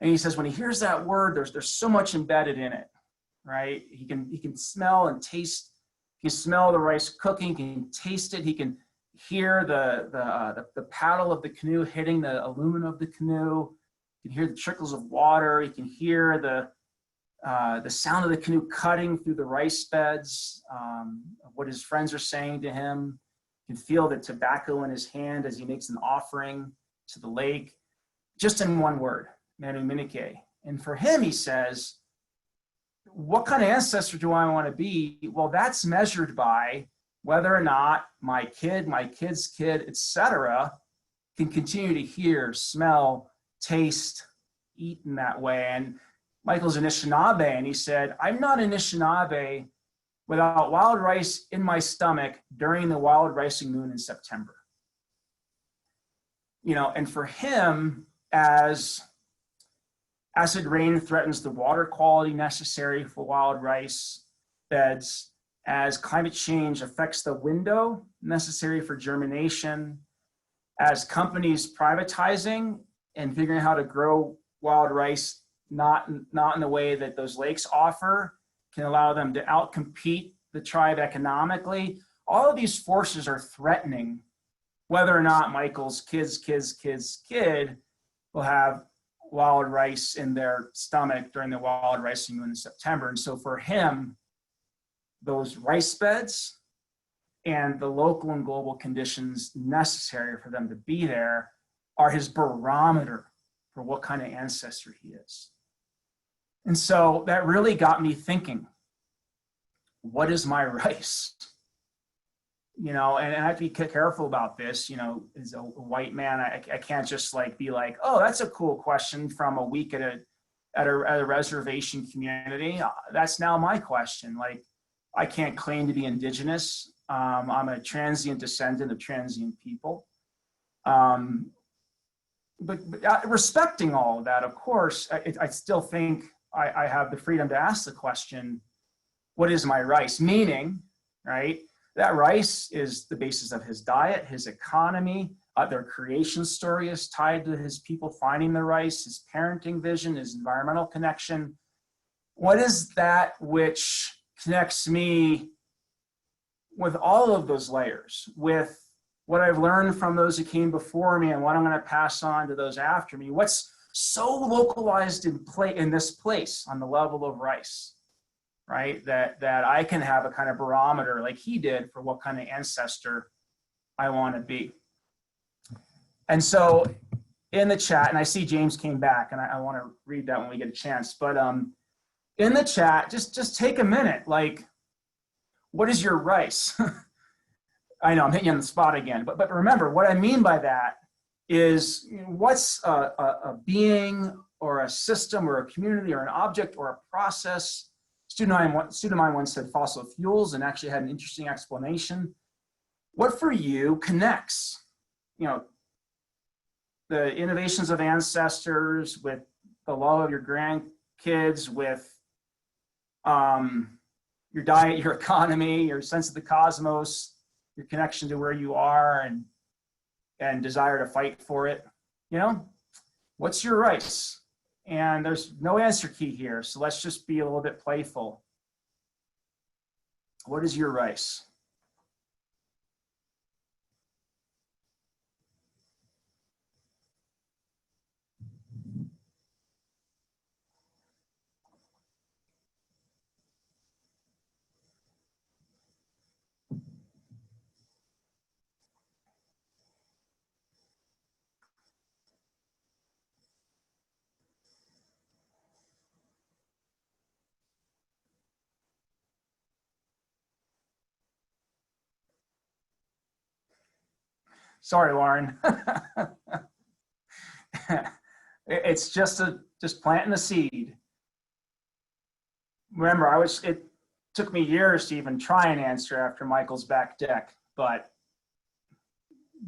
And he says when he hears that word, there's so much embedded in it, right? He can smell and taste. He can smell the rice cooking. He can taste it. He can hear the paddle of the canoe hitting the aluminum of the canoe. You can hear the trickles of water. You can hear the sound of the canoe cutting through the rice beds, what his friends are saying to him. You can feel the tobacco in his hand as he makes an offering to the lake, just in one word, Manu Minike. And for him, he says, what kind of ancestor do I want to be? Well, that's measured by whether or not my kid, my kid's kid, etc., can continue to hear, smell, taste, eat in that way. And Michael's Anishinaabe, and he said, I'm not Anishinaabe without wild rice in my stomach during the wild rising moon in September. You know, and for him, as acid rain threatens the water quality necessary for wild rice beds, as climate change affects the window necessary for germination, as companies privatizing and figuring out how to grow wild rice not in the way that those lakes offer can allow them to outcompete the tribe economically. All of these forces are threatening whether or not Michael's kid will have wild rice in their stomach during the wild rising moon in September. And so for him, those rice beds and the local and global conditions necessary for them to be there are his barometer for what kind of ancestor he is. And so that really got me thinking, what is my rice? You know, and I have to be careful about this, you know, as a white man, I can't just like be like, oh, that's a cool question from a week at a reservation community. That's now my question. Like, I can't claim to be indigenous. I'm a transient descendant of transient people. But respecting all of that, of course, I still think I have the freedom to ask the question, what is my rice? Meaning, right, that rice is the basis of his diet, his economy, their creation story is tied to his people finding the rice, his parenting vision, his environmental connection. What is that which connects me with all of those layers, with what I've learned from those who came before me and what I'm going to pass on to those after me? What's so localized in this place on the level of rice, right? That I can have a kind of barometer like he did for what kind of ancestor I want to be. And so in the chat, and I see James came back, and I want to read that when we get a chance, but in the chat, just take a minute, like, what is your rice? I know I'm hitting you on the spot again, but remember, what I mean by that is, what's a being or a system or a community or an object or a process? Student of mine once said fossil fuels and actually had an interesting explanation. What for you connects, the innovations of ancestors with the love of your grandkids, with your diet, your economy, your sense of the cosmos, your connection to where you are, and desire to fight for it? What's your rice? And there's no answer key here, so let's just be a little bit playful. What is your rice? Sorry, Lauren. It's just planting the seed. Remember, it took me years to even try and answer after Michael's back deck, but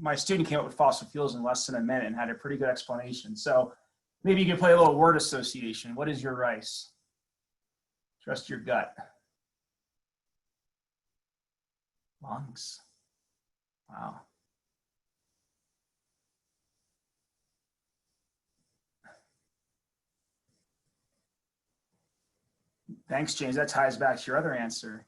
my student came up with fossil fuels in less than a minute and had a pretty good explanation. So maybe you can play a little word association. What is your rice? Trust your gut. Lungs. Wow. Thanks, James. That ties back to your other answer.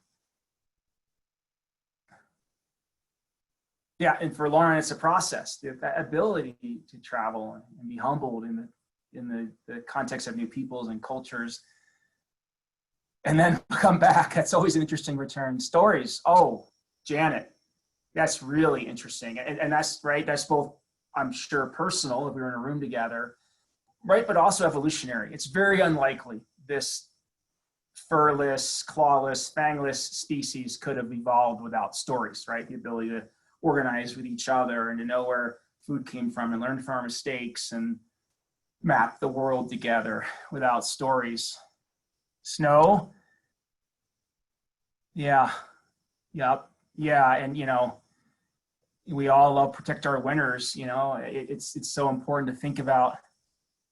Yeah, and for Lauren, it's a process. That ability to travel and be humbled in the context of new peoples and cultures, and then come back. That's always an interesting return. Stories. Oh, Janet, that's really interesting, and that's right. That's both, I'm sure, personal if we were in a room together, right, but also evolutionary. It's very unlikely this furless, clawless, fangless species could have evolved without stories, right? The ability to organize with each other and to know where food came from and learn from our mistakes and map the world together without stories. Snow. Yeah. Yep. Yeah. And, we all love protect our winters. It's so important to think about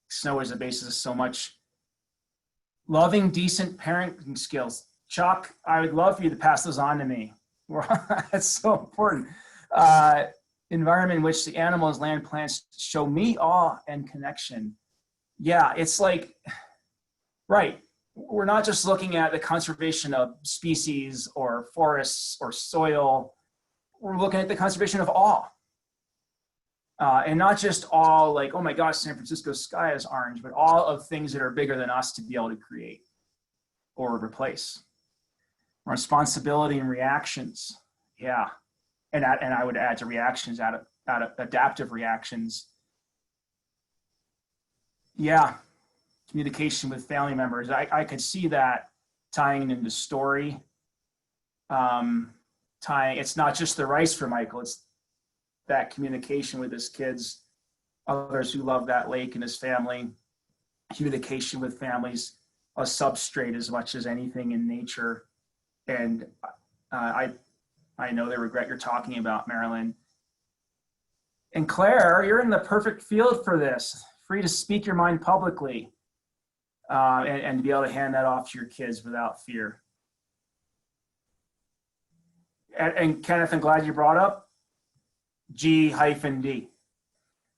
snow as a basis of so much. Loving, decent parenting skills. Chuck, I would love for you to pass those on to me. That's so important. Environment in which the animals, land, plants show me awe and connection. Yeah, it's like, right. We're not just looking at the conservation of species or forests or soil. We're looking at the conservation of awe. And not just all like, oh my gosh, San Francisco's sky is orange, but all of things that are bigger than us to be able to create or replace. Responsibility and reactions. Yeah. And I would add to reactions, adaptive reactions. Yeah. Communication with family members. I could see that tying into story. It's not just the rice for Michael, it's that communication with his kids, others who love that lake and his family, communication with families, a substrate as much as anything in nature. And I I know the regret you're talking about, Marilyn. And Claire, you're in the perfect field for this. Free to speak your mind publicly and to be able to hand that off to your kids without fear. And Kenneth, I'm glad you brought up G-D,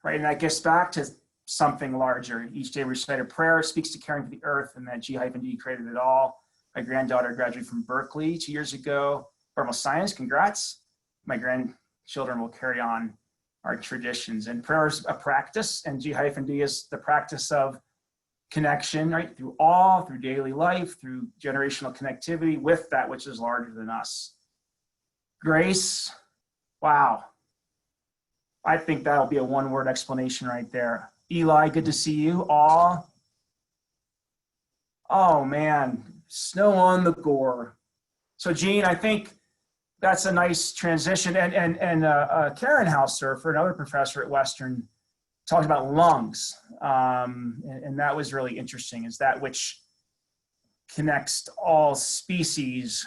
right? And that gets back to something larger. Each day we recite a prayer, speaks to caring for the earth, and that G-D created it all. My granddaughter graduated from Berkeley 2 years ago. Environmental science, congrats. My grandchildren will carry on our traditions. And prayer is a practice, and G-D is the practice of connection, right? Through awe, through daily life, through generational connectivity with that which is larger than us. Grace, wow. I think that'll be a one-word explanation right there. Eli, good to see you. Awe. Oh man, snow on the gore. So Gene, I think that's a nice transition. And Karen Hausdoerffer, another professor at Western, talked about lungs. And that was really interesting, is that which connects all species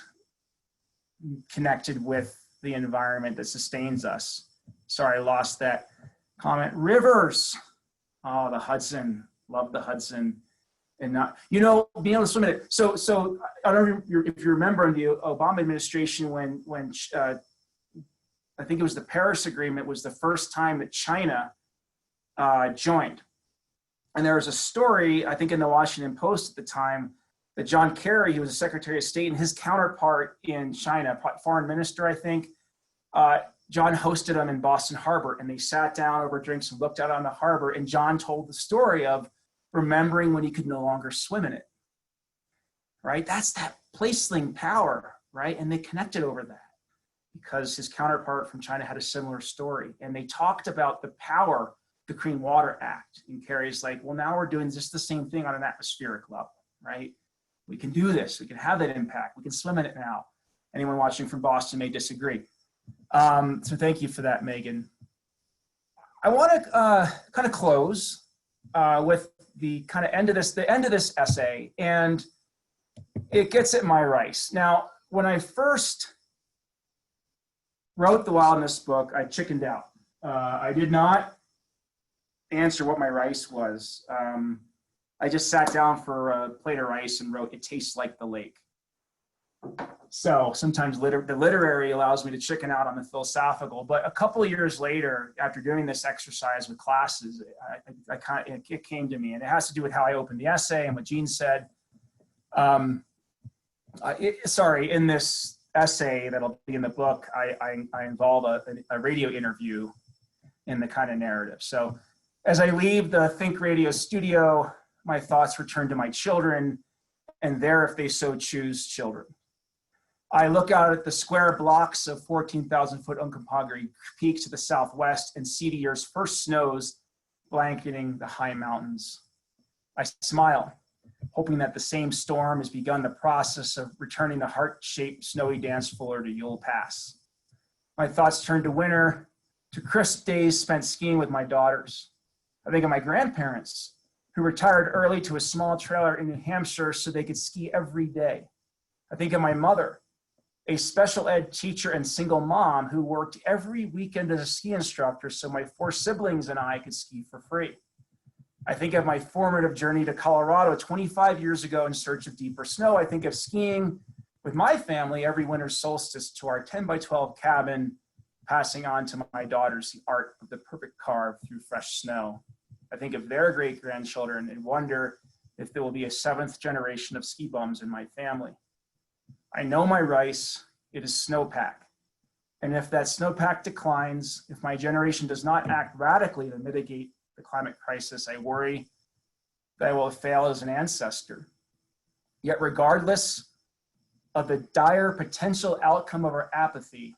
connected with the environment that sustains us. Sorry, I lost that comment. Rivers. Oh, the Hudson. Love the Hudson. And not, you know, being able to swim in it. So I don't know if you remember in the Obama administration when I think it was the Paris Agreement was the first time that China joined. And there was a story, I think in the Washington Post at the time, that John Kerry, he was a Secretary of State, and his counterpart in China, foreign minister, I think, John hosted them in Boston Harbor, and they sat down over drinks and looked out on the harbor, and John told the story of remembering when he could no longer swim in it, right? That's that placeling power, right? And they connected over that because his counterpart from China had a similar story, and they talked about the power of the Clean Water Act, and Kerry's like, well, now we're doing just the same thing on an atmospheric level, right? We can do this. We can have that impact. We can swim in it now. Anyone watching from Boston may disagree. So thank you for that, Megan. I want to kind of close with the kind of end of this essay, and it gets at my rice. Now, when I first wrote the Wildness book, I chickened out. I did not answer what my rice was. I just sat down for a plate of rice and wrote, "It tastes like the lake." So sometimes the literary allows me to chicken out on the philosophical, but a couple of years later, after doing this exercise with classes, it came to me, and it has to do with how I opened the essay and what Gene said. In this essay that'll be in the book, I involve a radio interview in the kind of narrative. So as I leave the Think Radio studio, my thoughts return to my children, and their, if they so choose, children. I look out at the square blocks of 14,000-foot Uncompahgre Peak to the southwest and see the year's first snows blanketing the high mountains. I smile, hoping that the same storm has begun the process of returning the heart-shaped snowy dance floor to Yule Pass. My thoughts turn to winter, to crisp days spent skiing with my daughters. I think of my grandparents, who retired early to a small trailer in New Hampshire so they could ski every day. I think of my mother, a special ed teacher and single mom who worked every weekend as a ski instructor so my 4 siblings and I could ski for free. I think of my formative journey to Colorado 25 years ago in search of deeper snow. I think of skiing with my family every winter solstice to our 10-by-12 cabin, passing on to my daughters the art of the perfect carve through fresh snow. I think of their great-grandchildren and wonder if there will be a 7th generation of ski bums in my family. I know my rice, it is snowpack. And if that snowpack declines, if my generation does not act radically to mitigate the climate crisis, I worry that I will fail as an ancestor. Yet regardless of the dire potential outcome of our apathy,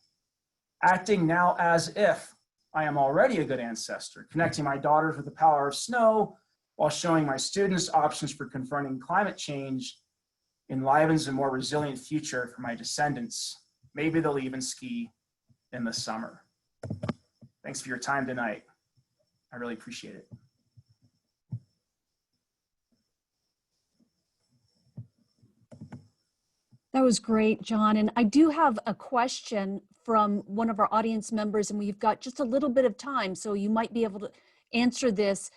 acting now as if I am already a good ancestor, connecting my daughters with the power of snow while showing my students options for confronting climate change enlivens a more resilient future for my descendants. Maybe they'll even ski in the summer. Thanks for your time tonight. I really appreciate it. That was great, John. And I do have a question from one of our audience members, and we've got just a little bit of time, so you might be able to answer this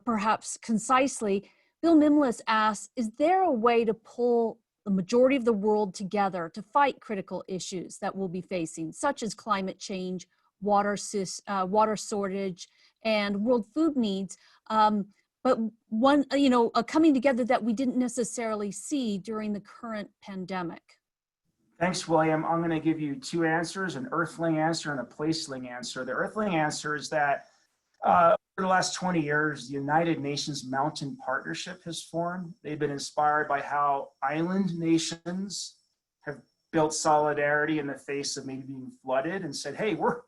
perhaps concisely. Bill Mimlis asks, is there a way to pull the majority of the world together to fight critical issues that we'll be facing, such as climate change, water shortage, and world food needs? But one, a coming together that we didn't necessarily see during the current pandemic. Thanks, William. I'm going to give you two answers, an earthling answer and a placeling answer. The earthling answer is that over the last 20 years, the United Nations Mountain Partnership has formed. They've been inspired by how island nations have built solidarity in the face of maybe being flooded and said, hey, we're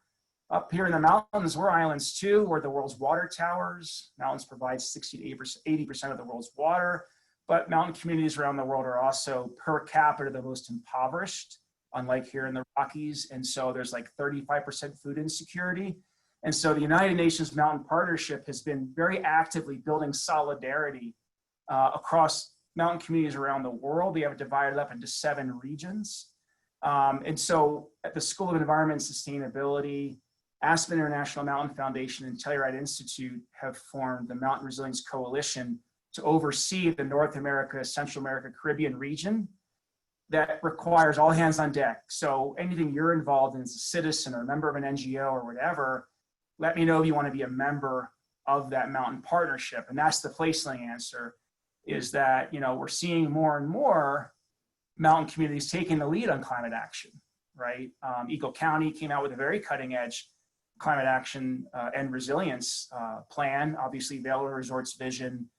up here in the mountains, we're islands too. We're the world's water towers. Mountains provide 60 to 80% of the world's water, but mountain communities around the world are also per capita the most impoverished, unlike here in the Rockies. And so there's like 35% food insecurity. And so the United Nations Mountain Partnership has been very actively building solidarity across mountain communities around the world. They have it divided up into 7 regions. And so at the School of Environment and Sustainability, Aspen International Mountain Foundation and Telluride Institute have formed the Mountain Resilience Coalition to oversee the North America, Central America, Caribbean region that requires all hands on deck. So anything you're involved in as a citizen or a member of an NGO or whatever, let me know if you want to be a member of that mountain partnership. And that's the placeling answer, is that, we're seeing more and more mountain communities taking the lead on climate action, right? Eagle County came out with a very cutting edge climate action and resilience plan. Obviously, Vail Resort's vision.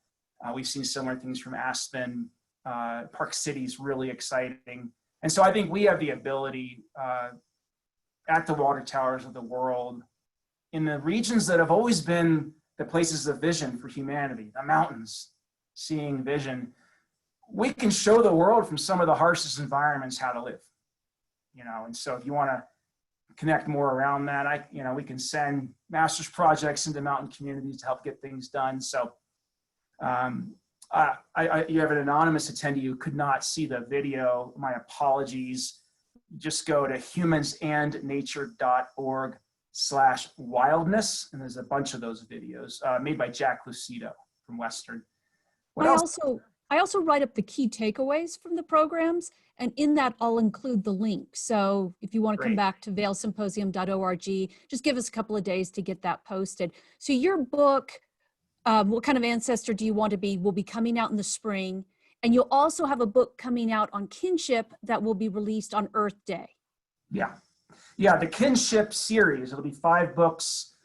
We've seen similar things from Aspen. Park City's really exciting. And so I think we have the ability at the water towers of the world, in the regions that have always been the places of vision for humanity, the mountains, seeing vision, we can show the world from some of the harshest environments how to live. And so if you want to connect more around that, we can send master's projects into mountain communities to help get things done. So you have an anonymous attendee who could not see the video. My apologies. Just go to humansandnature.org/wildness, and there's a bunch of those videos made by Jack Lucido from Western. I also write up the key takeaways from the programs, and in that I'll include the link. So if you want to come back to vailsymposium.org, just give us a couple of days to get that posted. So your book, What Kind of Ancestor Do You Want to Be, will be coming out in the spring. And you'll also have a book coming out on kinship that will be released on Earth Day. Yeah, the kinship series, it'll be 5 books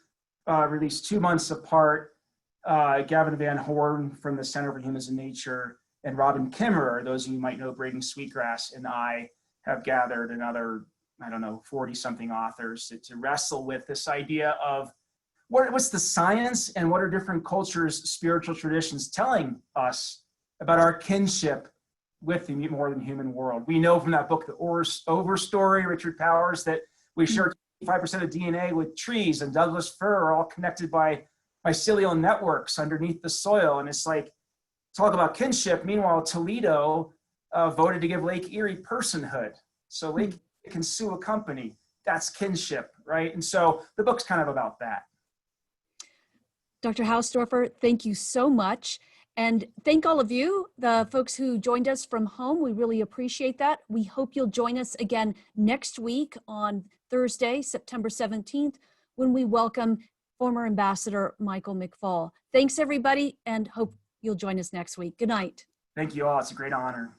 released 2 months apart. Gavin Van Horn from the Center for Humans and Nature and Robin Kimmerer, those of you might know, Braden Sweetgrass, and I have gathered another, 40-something authors to wrestle with this idea of what's the science and what are different cultures, spiritual traditions telling us about our kinship with the more than human world. We know from that book, The Over Story, Richard Powers, that we share 5% of DNA with trees, and Douglas fir are all connected by mycelial networks underneath the soil. And it's like, talk about kinship. Meanwhile, Toledo voted to give Lake Erie personhood. So Lake Erie can sue a company. That's kinship, right? And so the book's kind of about that. Dr. Hausdoerffer, thank you so much. And thank all of you, the folks who joined us from home. We really appreciate that. We hope you'll join us again next week on Thursday, September 17th, when we welcome former Ambassador Michael McFall. Thanks, everybody, and hope you'll join us next week. Good night. Thank you all. It's a great honor.